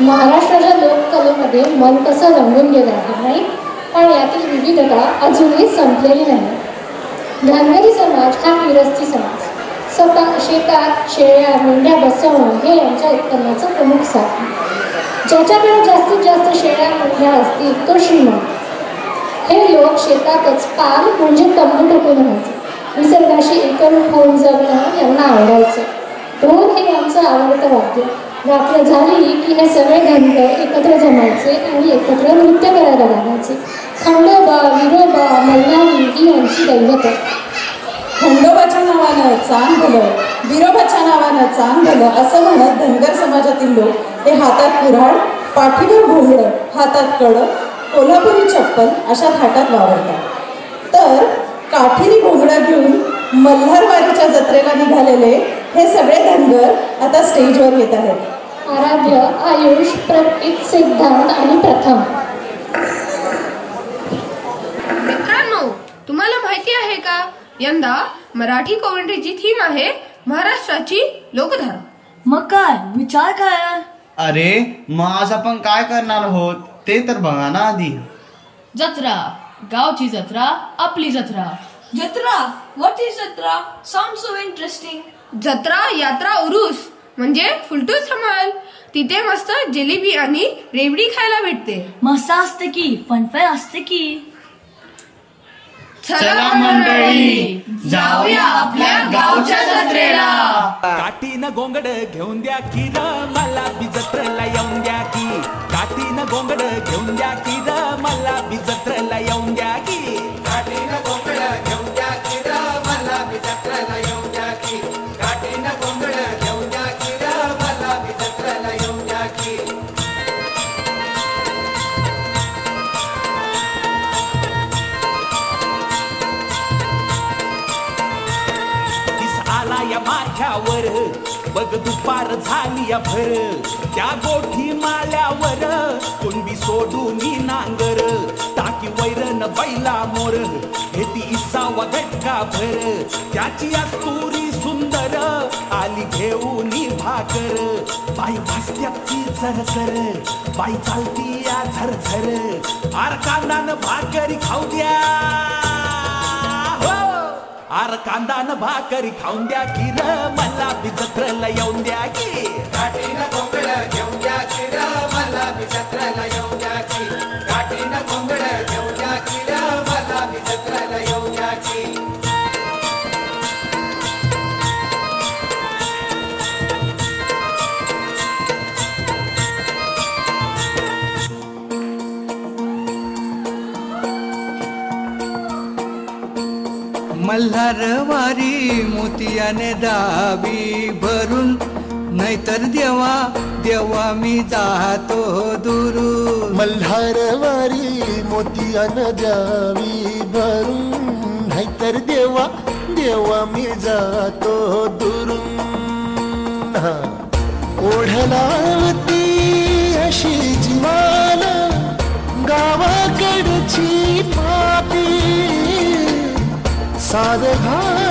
महाराष्ट्राच्या लोककलेमध्ये मन कसं रंगून गेलं आहे नाही, पण यातील विविधता अजूनही संपलेली नाही. धनगरी समाज हा गिरस्ती समाज. स्वतः शेतात शेळ्या मेंढ्या बसवणं हे यांच्या उत्पन्नाचं प्रमुख साधन. ज्याच्याकडे जास्तीत जास्त शेळ्या मेंढ्या असतील तो श्रीमंत. हे लोक शेतातच पाल म्हणजे तंबू टाकून राहायचे. निसर्गाशी एकरूप होऊन जगणं यांना आवडायचं. ढोल हे यांचं आवडतं वाद्य. रात्र झाली की हे सगळे धनगर एकत्र जमायचे आणि एकत्र नृत्य करायला लागायचे. खंडोबा विरोबा मल्हारी ही यांची दैवत. खंडोबाच्या नावानं चांग भलं, विरोबाच्या नावानं चांग भलं असं म्हणत धनगर समाजातील लोक हे हातात कुऱ्हाड, पाठीवर घोंगडं, हातात कड, कोल्हापुरी चप्पल अशा थाटात वावरतात. तर काठीनी घोंगडा घेऊन मल्हारवारीच्या जत्रेला निघालेले हे सगळे धनगर आता स्टेजवर येत आहेत. आराध्य, आयुष, प्रतीक, सिद्धांत आणि प्रथम. मित्रांनो, तुम्हाला माहिती आहे का, यंदा मराठी कॉमेंट्रीची थीम आहे महाराष्ट्राची लोकधारा. मग काय विचार काय? अरे मग आज आपण काय करणार आहोत ते तर बघा ना आधी. जत्रा, गावची जत्रा, आपली जत्रा. जत्रा, व्हॉट इज जत्रा? Sound so interesting. जत्रा, यात्रा, उरूस म्हणजे फुलटूस धमाल. तिथे मस्त जिलेबी आणि रेवडी खायला भेटते. मस्त असते की, फनफेअर असते की. चला मंडळी, जाऊया आपल्या गावच्या जत्रेला. काठीनं गोंगड घेऊन द्या की र, मला बी जत्रेला येऊन द्या की. काठीनं गोंगड घेऊन द्या की र, मला बी जत्रेला येऊन द्या की. काठीनं गोंगड घेऊन द्या की र, मला बी जत्रेला येऊन द्या की. काठीनं गोंगड घेऊन द्या की र, मला बी जत्रेला येऊन द्या की. आला या माथ्यावर बघ दुपार झाली या भर. त्या गोठी माल्यावर कुणबी सोडून नांगर. टाकी वैरण बैला मोर हेती इसावा घटका भर. त्याची अस्तुरी सुंदर आली घेऊन भाकर. बाई वाजत्याची झरझर, बाई चालती या झरझर. आर कांदान भाकरी खाऊ द्या, आर कांदान भाकरी खाऊन द्या की र, मला बी जत्रेला येऊन द्या की. काठीनं गोंगड घेऊन द्या की र, मला बी जत्रेला येऊन द्या की. काठीनं गोंगड घेऊन द्या की र, मला बी जत्रेला येऊन द्या की. मल्हारवारी मोतियाने दावी भरून, नाहीतर देवा देवा मी जातो दुरून. मल्हारवारी मोतियाने द्यावी भरून, नाहीतर देवा देवा मी जातो दुरून. ओढलावती अशी जीवान गावाकडची पापी. साध घाल